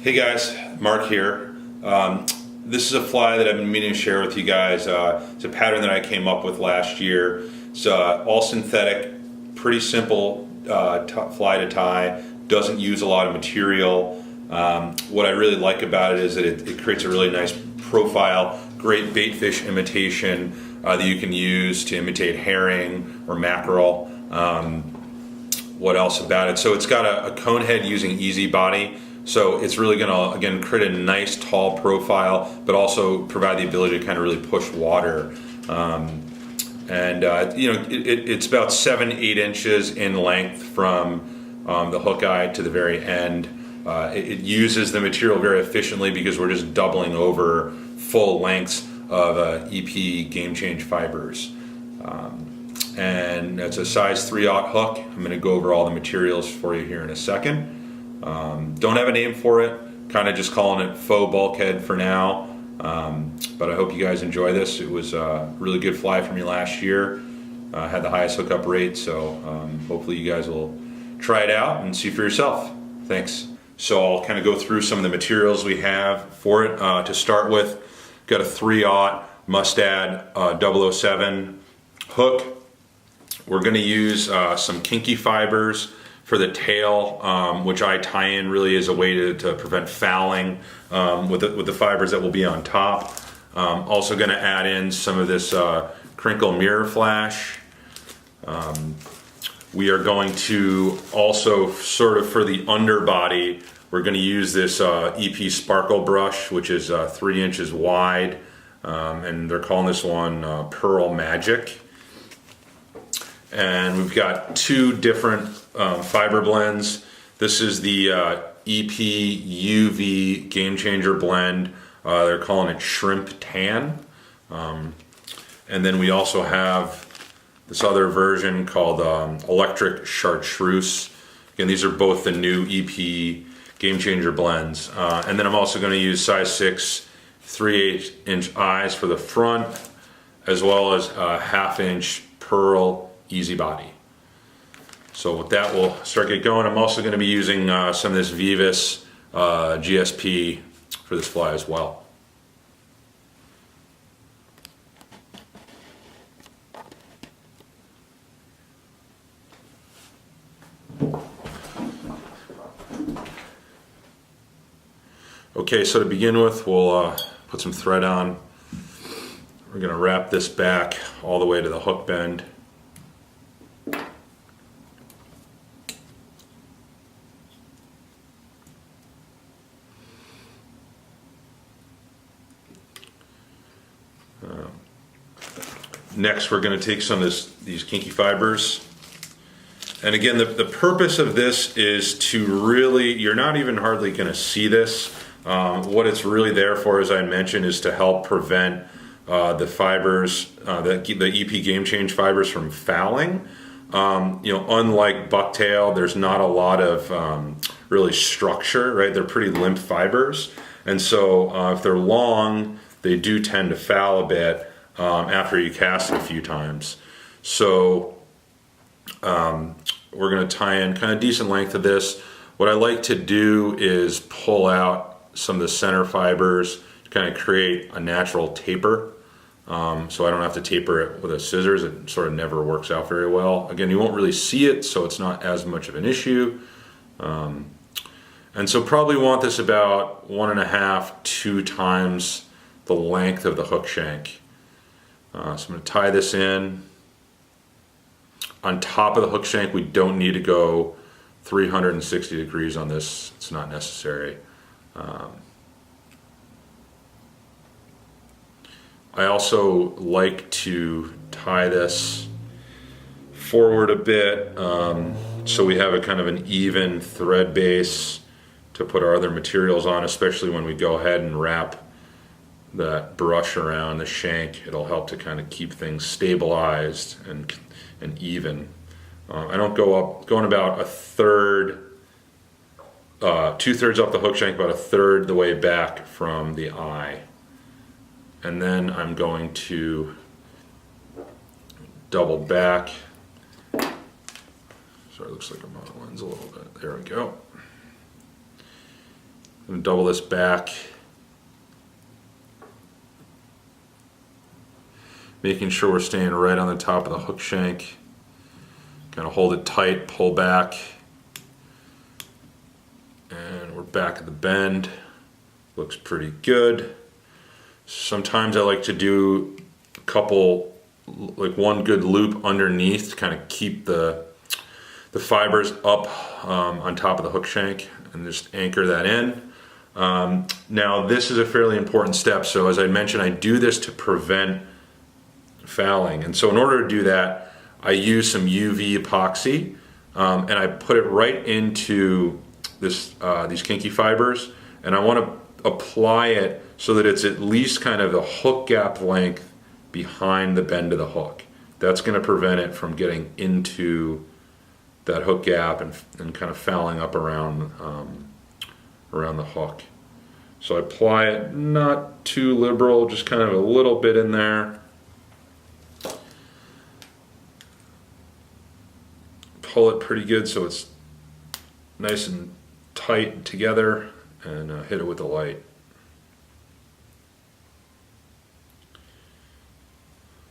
Hey guys, Mark here. This is a fly that I've been meaning to share with you guys. It's a pattern that I came up with last year. It's all synthetic, pretty simple fly to tie, doesn't use a lot of material. What I really like about it is that it creates a really nice profile, great baitfish imitation that you can use to imitate herring or mackerel. What else about it? So it's got a cone head using easy body. So it's really going to, again, create a nice tall profile, but also provide the ability to kind of really push water. It's about 7-8 inches in length from the hook eye to the very end. It uses the material very efficiently because we're just doubling over full lengths of EP game change fibers. And it's a size 3/0 hook. I'm going to go over all the materials for you here in a second. Don't have a name for it, kind of just calling it Feaux Bulkhead for now. But I hope you guys enjoy this. It was a really good fly for me last year. Had the highest hookup rate, so hopefully you guys will try it out and see for yourself. Thanks. So I'll kind of go through some of the materials we have for it. To start with, got a 3/0 Mustad 007 hook. We're going to use some kinky fibers for the tail, which I tie in really as a way to prevent fouling with the fibers that will be on top. Also going to add in some of this crinkle mirror flash. We are going to also, sort of for the underbody, we're going to use this EP sparkle brush, which is 3 inches wide, and they're calling this one Pearl Magic. And we've got two different fiber blends. This is the EP UV Game Changer blend. They're calling it Shrimp Tan. And then we also have this other version called Electric Chartreuse. Again, these are both the new EP Game Changer blends. And then I'm also going to use size 6 3/8 inch eyes for the front, as well as a 1/2 inch pearl easy body. So with that, we'll start get going. I'm also going to be using some of this Vivus GSP for this fly as well. Okay, so to begin with, we'll put some thread on. We're going to wrap this back all the way to the hook bend. Next, we're going to take some of these kinky fibers. And again, the purpose of this is to really, you're not even hardly going to see this. What it's really there for, as I mentioned, is to help prevent the fibers, the EP Game Change fibers from fouling. Unlike bucktail, there's not a lot of really structure, right? They're pretty limp fibers. And so if they're long, they do tend to foul a bit after you cast it a few times. So we're going to tie in kind of decent length of this. What I like to do is pull out some of the center fibers to kind of create a natural taper. So I don't have to taper it with a scissors. It sort of never works out very well. Again, you won't really see it, so it's not as much of an issue. And so probably want this about 1.5, 2 times the length of the hook shank. So I'm going to tie this in. On top of the hook shank, we don't need to go 360 degrees on this. It's not necessary. I also like to tie this forward a bit so we have a kind of an even thread base to put our other materials on, especially when we go ahead and wrap that brush around the shank. It'll help to kind of keep things stabilized and even. I don't go up, going about 1/3, 2/3 up the hook shank, about 1/3 the way back from the eye. And then I'm going to double back. Sorry, it looks like I'm on the lens a little bit. There we go. I'm gonna double this back, making sure we're staying right on the top of the hook shank. Kind of hold it tight, pull back, and we're back at the bend. Looks pretty good. Sometimes I like to do a couple, like one good loop underneath to kind of keep the fibers up on top of the hook shank and just anchor that in. Now this is a fairly important step. So as I mentioned, I do this to prevent fouling. And so in order to do that, I use some UV epoxy and I put it right into these kinky fibers, and I want to apply it so that it's at least kind of the hook gap length behind the bend of the hook. That's going to prevent it from getting into that hook gap and kind of fouling up around the hook. So I apply it not too liberal, just kind of a little bit in there. Pull it pretty good so it's nice and tight together, and hit it with the light.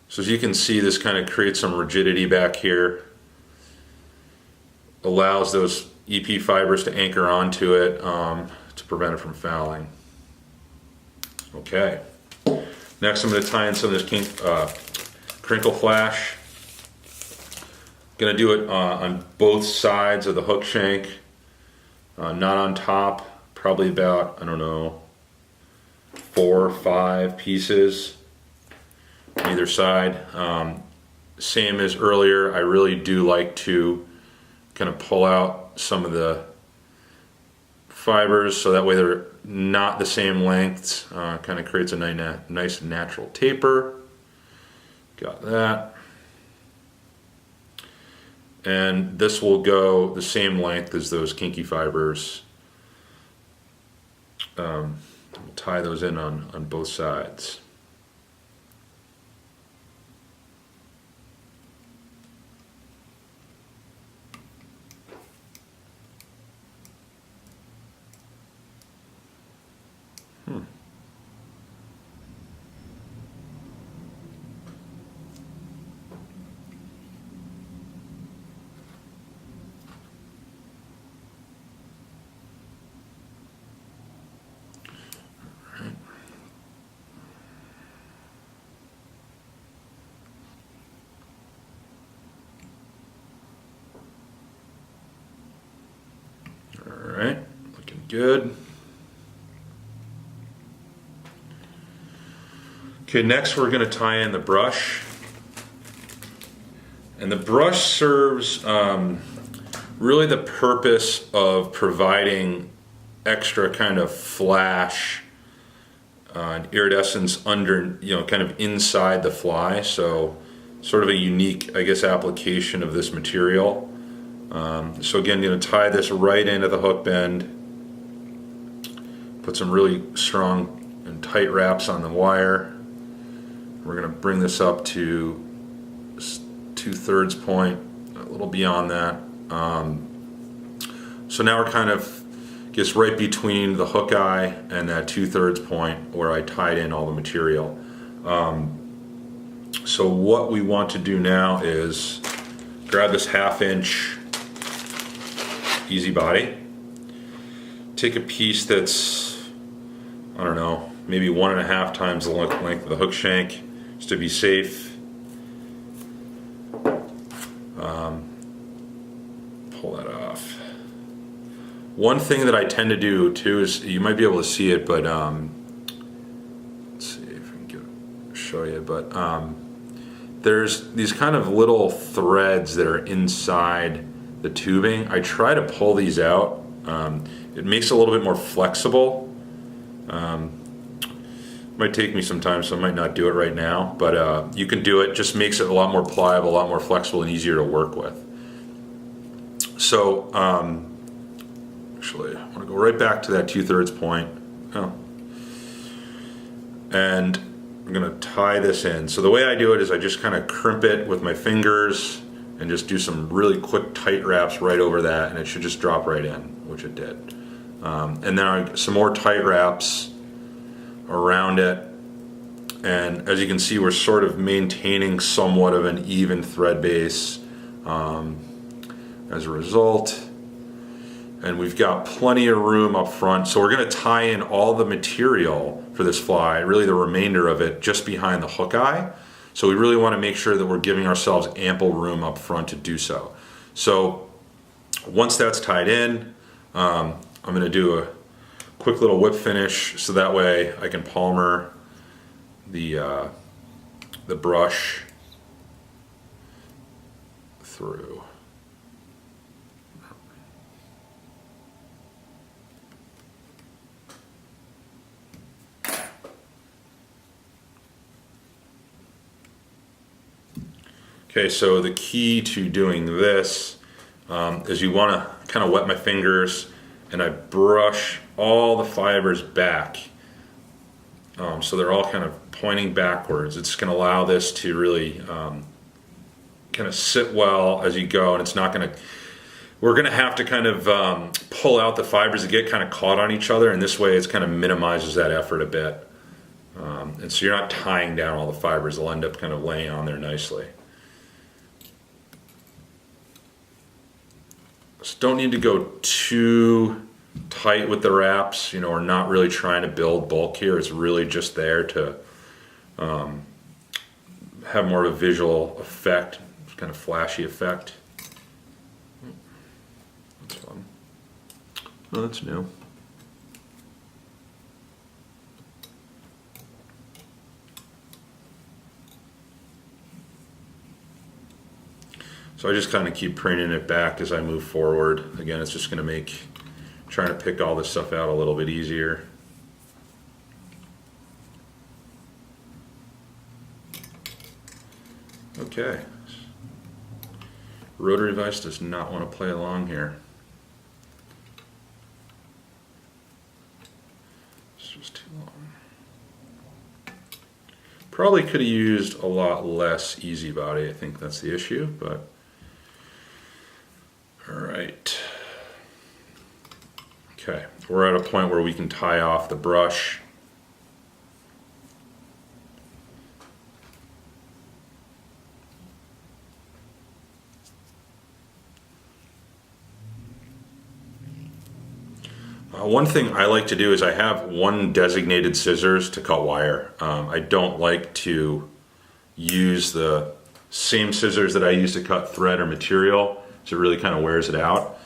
So as you can see, this kind of creates some rigidity back here, allows those EP fibers to anchor onto it to prevent it from fouling. Okay, next I'm going to tie in some of this crinkle flash. Going to do it on both sides of the hook shank, not on top, probably about, I don't know, 4 or 5 pieces on either side. Same as earlier, I really do like to kind of pull out some of the fibers so that way they're not the same lengths. Kind of creates a nice natural taper. Got that. And this will go the same length as those kinky fibers. We'll tie those in on both sides. Alright, looking good. Okay, next we're going to tie in the brush. And the brush serves really the purpose of providing extra kind of flash and iridescence under, kind of inside the fly. So sort of a unique, I guess, application of this material. So again, going to tie this right into the hook bend, put some really strong and tight wraps on the wire. We're going to bring this up to 2/3 point, a little beyond that. So now we're kind of just right between the hook eye and that 2/3 point where I tied in all the material. So what we want to do now is grab this 1/2 inch easy body, take a piece that's, I don't know, maybe 1.5 times the length of the hook shank, just to be safe. Pull that off. One thing that I tend to do too is, you might be able to see it, but let's see if I can show you, but there's these kind of little threads that are inside the tubing. I try to pull these out. It makes it a little bit more flexible. Might take me some time, so I might not do it right now, but you can do it. Just makes it a lot more pliable, a lot more flexible, and easier to work with. So actually, I want to go right back to that 2/3 point. Oh. And I'm going to tie this in. So the way I do it is I just kind of crimp it with my fingers and just do some really quick tight wraps right over that, and it should just drop right in, which it did. And then some more tight wraps around it. And as you can see, we're sort of maintaining somewhat of an even thread base as a result. And we've got plenty of room up front. So we're gonna tie in all the material for this fly, really the remainder of it, just behind the hook eye. So we really wanna make sure that we're giving ourselves ample room up front to do so. So once that's tied in, I'm gonna do a quick little whip finish so that way I can palmer the brush through. Okay, so the key to doing this is you want to kind of wet my fingers and I brush all the fibers back. So they're all kind of pointing backwards. It's going to allow this to really kind of sit well as you go, and it's not going to, we're going to have to kind of pull out the fibers that get kind of caught on each other, and this way it's kind of minimizes that effort a bit. And so you're not tying down all the fibers, they'll end up kind of laying on there nicely. So don't need to go too tight with the wraps, you know, we're not really trying to build bulk here, it's really just there to have more of a visual effect, kind of flashy effect. That's fun. Oh, that's new. So I just kind of keep preening it back as I move forward. Again, it's just going to make trying to pick all this stuff out a little bit easier. Okay. Rotary vise does not want to play along here. It's just too long. Probably could have used a lot less easy body. I think that's the issue, but all right. Okay, we're at a point where we can tie off the brush. One thing I like to do is I have one designated scissors to cut wire. I don't like to use the same scissors that I use to cut thread or material, so it really kind of wears it out.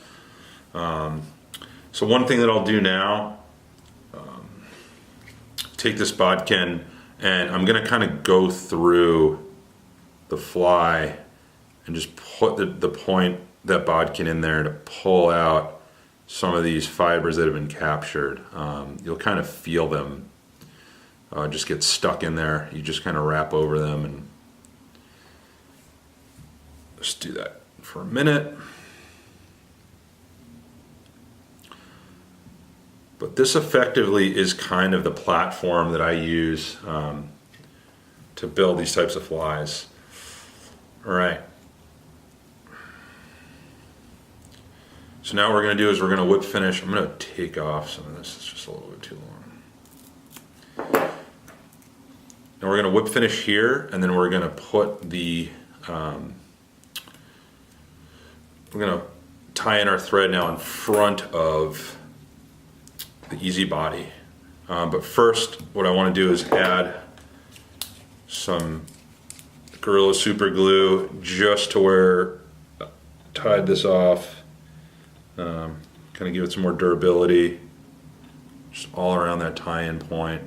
So one thing that I'll do now, take this bodkin and I'm going to kind of go through the fly and just put the point, that bodkin in there to pull out some of these fibers that have been captured. You'll kind of feel them just get stuck in there. You just kind of wrap over them and just do that for a minute. But this effectively is kind of the platform that I use to build these types of flies. All right. So now what we're going to do is we're going to whip finish. I'm going to take off some of this. It's just a little bit too long. Now we're going to whip finish here, and then we're going to put the, we're going to tie in our thread now in front of the easy body. But first, what I want to do is add some Gorilla Super Glue just to where I tied this off. Kind of give it some more durability, just all around that tie-in point.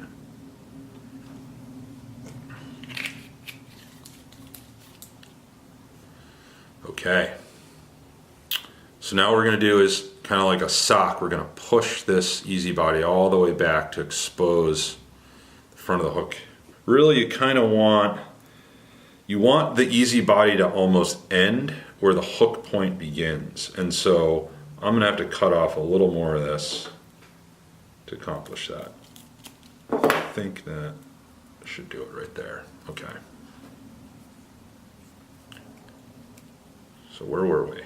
Okay. So now what we're going to do is kind of like a sock. We're going to push this easy body all the way back to expose the front of the hook. Really, you kind of want, you want the easy body to almost end where the hook point begins. And so I'm going to have to cut off a little more of this to accomplish that. I think that should do it right there. Okay. So where were we?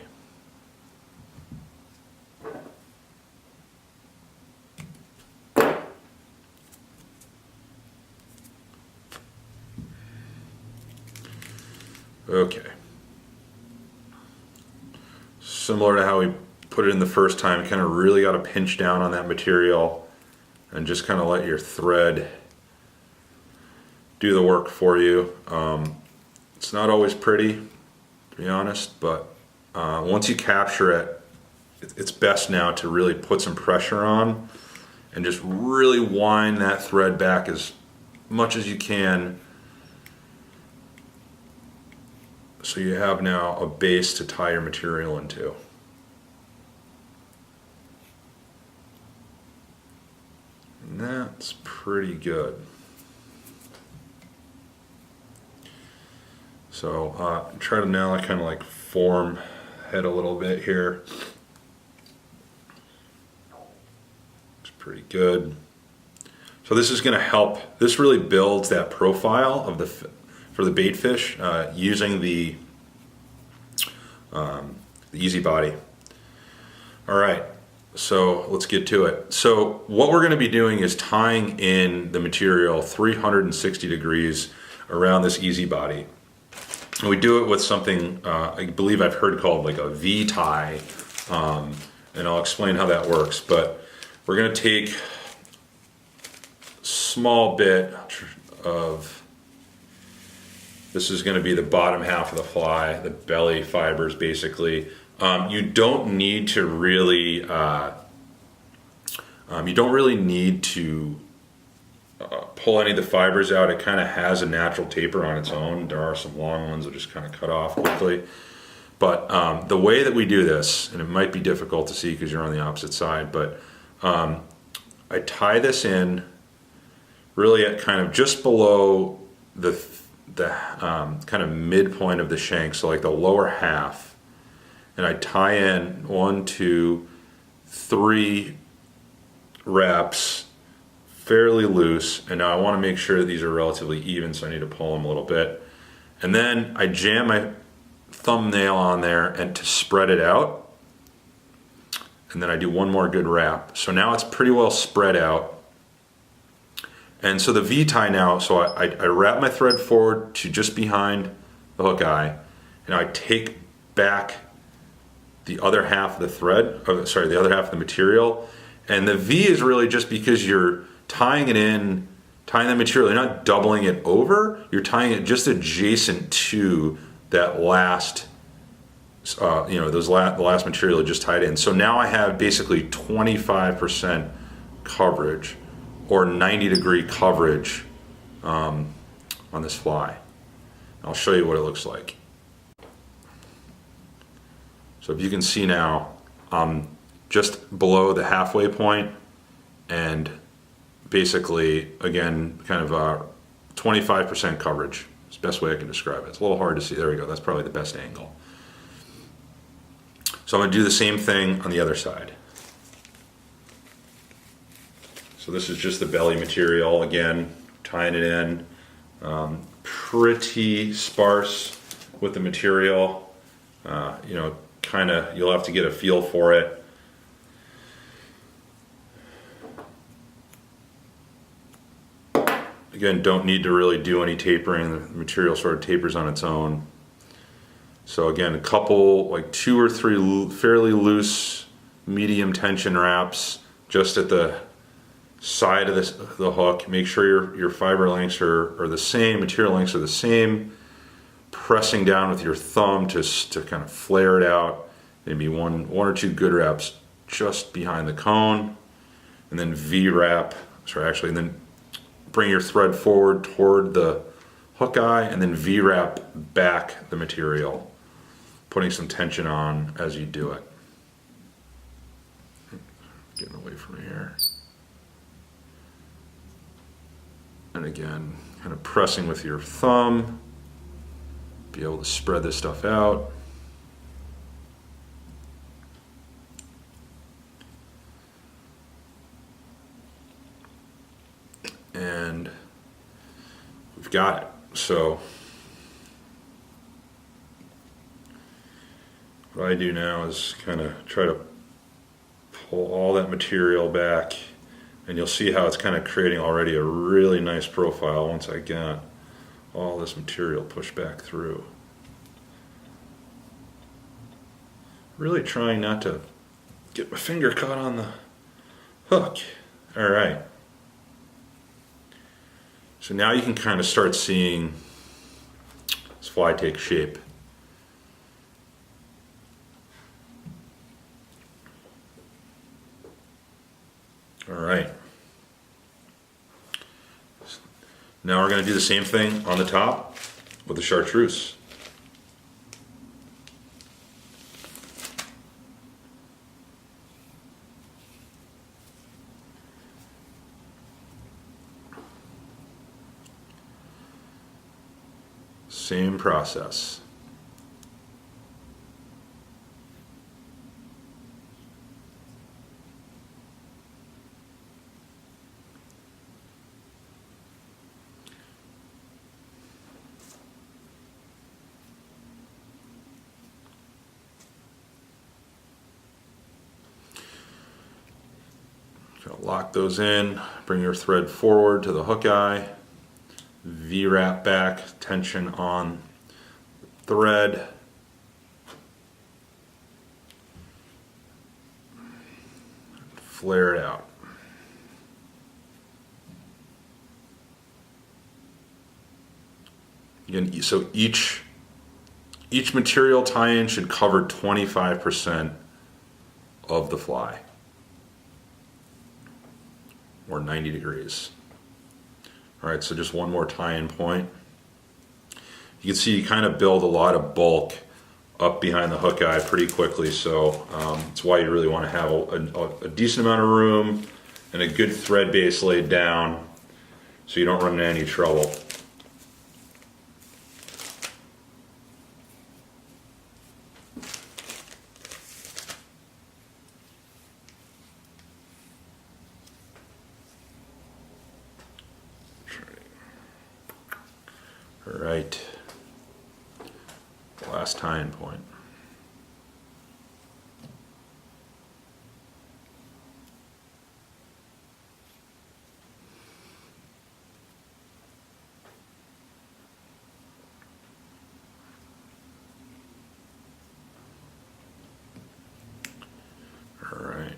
Okay. Similar to how we put it in the first time, kind of really got to pinch down on that material and just kind of let your thread do the work for you. It's not always pretty, to be honest, but once you capture it, it's best now to really put some pressure on and just really wind that thread back as much as you can, so you have now a base to tie your material into. And that's pretty good. So try to now kind of like form head a little bit here. It's pretty good. So this is going to help. This really builds that profile of for the bait fish using the easy body. All right, so let's get to it. So what we're going to be doing is tying in the material 360 degrees around this easy body. And we do it with something I believe I've heard called like a V tie, and I'll explain how that works. But we're going to take a small bit of, this is going to be the bottom half of the fly, the belly fibers basically. You don't need to really, need to pull any of the fibers out. It kind of has a natural taper on its own. There are some long ones that just kind of cut off quickly. But the way that we do this, and it might be difficult to see because you're on the opposite side, but I tie this in really at kind of just below the kind of midpoint of the shank, so like the lower half, and I tie in 1, 2, 3 wraps fairly loose, and now I want to make sure that these are relatively even, so I need to pull them a little bit, and then I jam my thumbnail on there and to spread it out, and then I do one more good wrap. So now it's pretty well spread out. And so the V tie now, so I wrap my thread forward to just behind the hook eye, and I take back the other half of the thread, the other half of the material. And the V is really just because you're tying it in, tying the material, you're not doubling it over, you're tying it just adjacent to that last, the last material I just tied in. So now I have basically 25% coverage, or 90-degree coverage on this fly. I'll show you what it looks like. So if you can see now, just below the halfway point, and basically, again, kind of 25% coverage. It's the best way I can describe it. It's a little hard to see. There we go. That's probably the best angle. So I'm going to do the same thing on the other side. So this is just the belly material, again, tying it in. Pretty sparse with the material. You'll have to get a feel for it. Again, don't need to really do any tapering. The material sort of tapers on its own. So again, a couple, like 2 or 3 fairly loose, medium tension wraps just at the side of the hook. Make sure your fiber lengths are the same, material lengths are the same. Pressing down with your thumb to kind of flare it out. Maybe one or 2 good wraps just behind the cone, and then and then bring your thread forward toward the hook eye, and then V-wrap back the material, putting some tension on as you do it. Getting away from here. And again, kind of pressing with your thumb, be able to spread this stuff out. And we've got it. So what I do now is kind of try to pull all that material back, and you'll see how it's kind of creating already a really nice profile once I get all this material pushed back through. Really trying not to get my finger caught on the hook. All right. So now you can kind of start seeing this fly take shape. All right. Now we're going to do the same thing on the top with the chartreuse. Same process. Lock those in, bring your thread forward to the hook eye, V-wrap back, tension on thread. Flare it out. Again, so each material tie-in should cover 25% of the fly, or 90 degrees. All right, so just one more tie-in point. You can see you kind of build a lot of bulk up behind the hook eye pretty quickly, so that's why you really want to have a decent amount of room and a good thread base laid down so you don't run into any trouble. All right, last tie-in point. All right.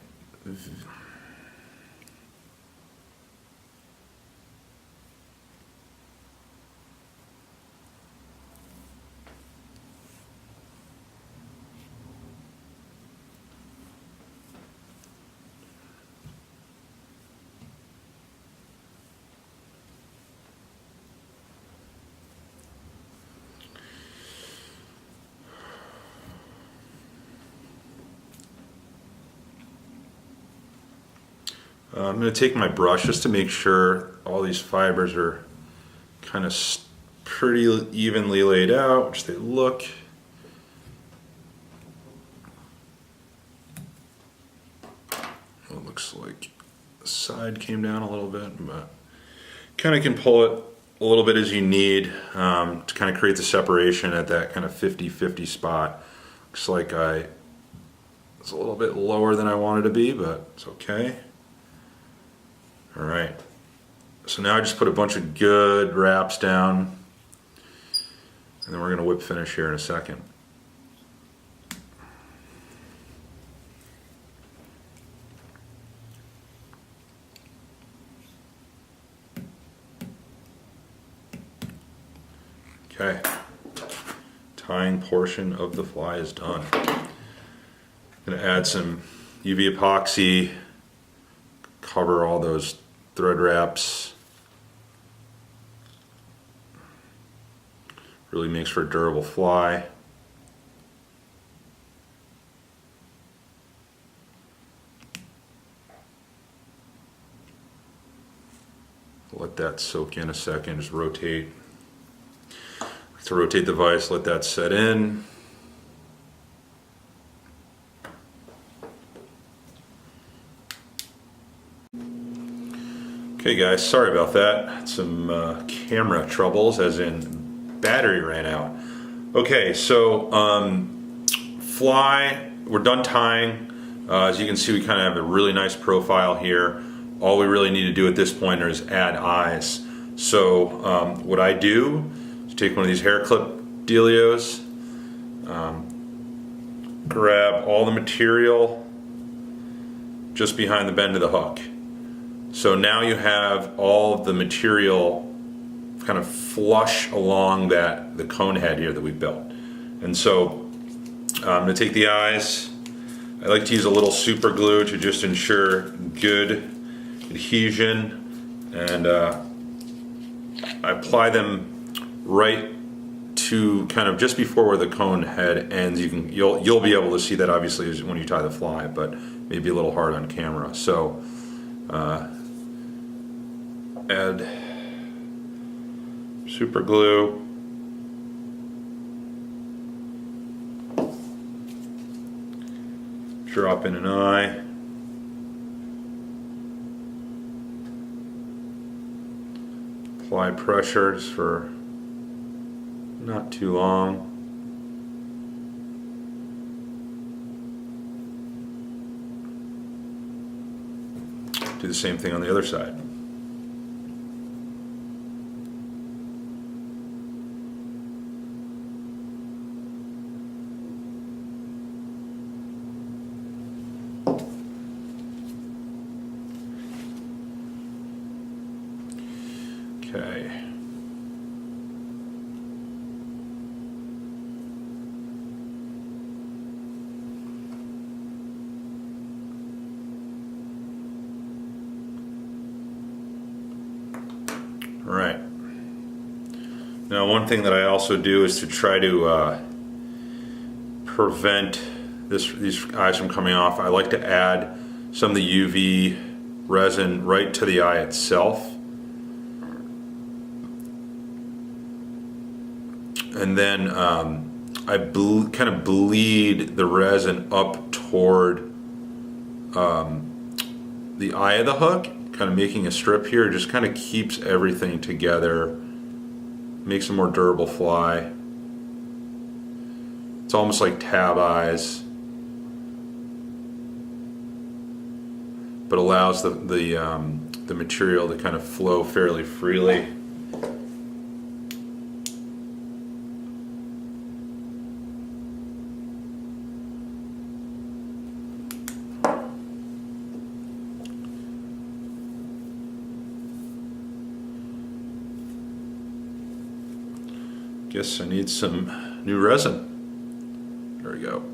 I'm going to take my brush just to make sure all these fibers are kind of pretty evenly laid out, which they look. It looks like the side came down a little bit, but kind of can pull it a little bit as you need to kind of create the separation at that kind of 50-50 spot. Looks like it's a little bit lower than I wanted to be, but it's okay. All right, so now I just put a bunch of good wraps down, and then we're going to whip finish here in a second. Okay, tying portion of the fly is done. I'm going to add some UV epoxy, cover all those thread wraps. Really makes for a durable fly. Let that soak in a second, just rotate. To rotate the vise, let that set in. Okay guys, sorry about that. Had some camera troubles, as in battery ran out. Okay, so fly, we're done tying. As you can see, we kind of have a really nice profile here. All we really need to do at this point is add eyes. So what I do is take one of these hair clip dealios, grab all the material just behind the bend of the hook. So now you have all of the material kind of flush along the cone head here that we built. And so I'm going to take the eyes. I like to use a little super glue to just ensure good adhesion, and I apply them right to kind of just before where the cone head ends. You'll be able to see that obviously when you tie the fly, but maybe a little hard on camera. So add super glue. Drop in an eye. Apply pressure just for not too long. Do the same thing on the other side. Okay. All right. Now, one thing that I also do is to try to prevent these eyes from coming off. I like to add some of the UV resin right to the eye itself. And then I kind of bleed the resin up toward the eye of the hook, kind of making a strip here. It just kind of keeps everything together, makes a more durable fly. It's almost like tab eyes, but allows the material to kind of flow fairly freely. Guess I need some new resin. There we go.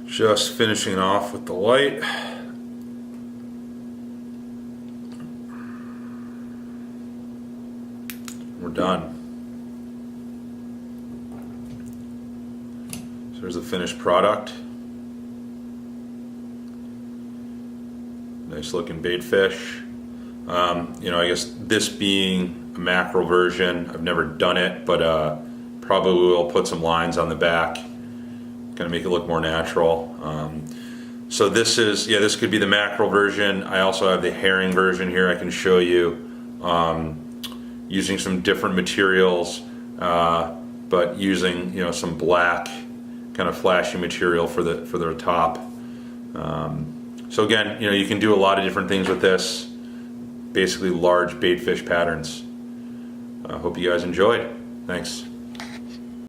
Just finishing off with the light. We're done. So there's the finished product. Nice looking baitfish. I guess this being a mackerel version, I've never done it, but probably will put some lines on the back. Going to make it look more natural. So this could be the mackerel version. I also have the herring version here I can show you, using some different materials, but using some black kind of flashy material for the top. So again, you can do a lot of different things with this, basically large baitfish patterns. I hope you guys enjoyed. Thanks.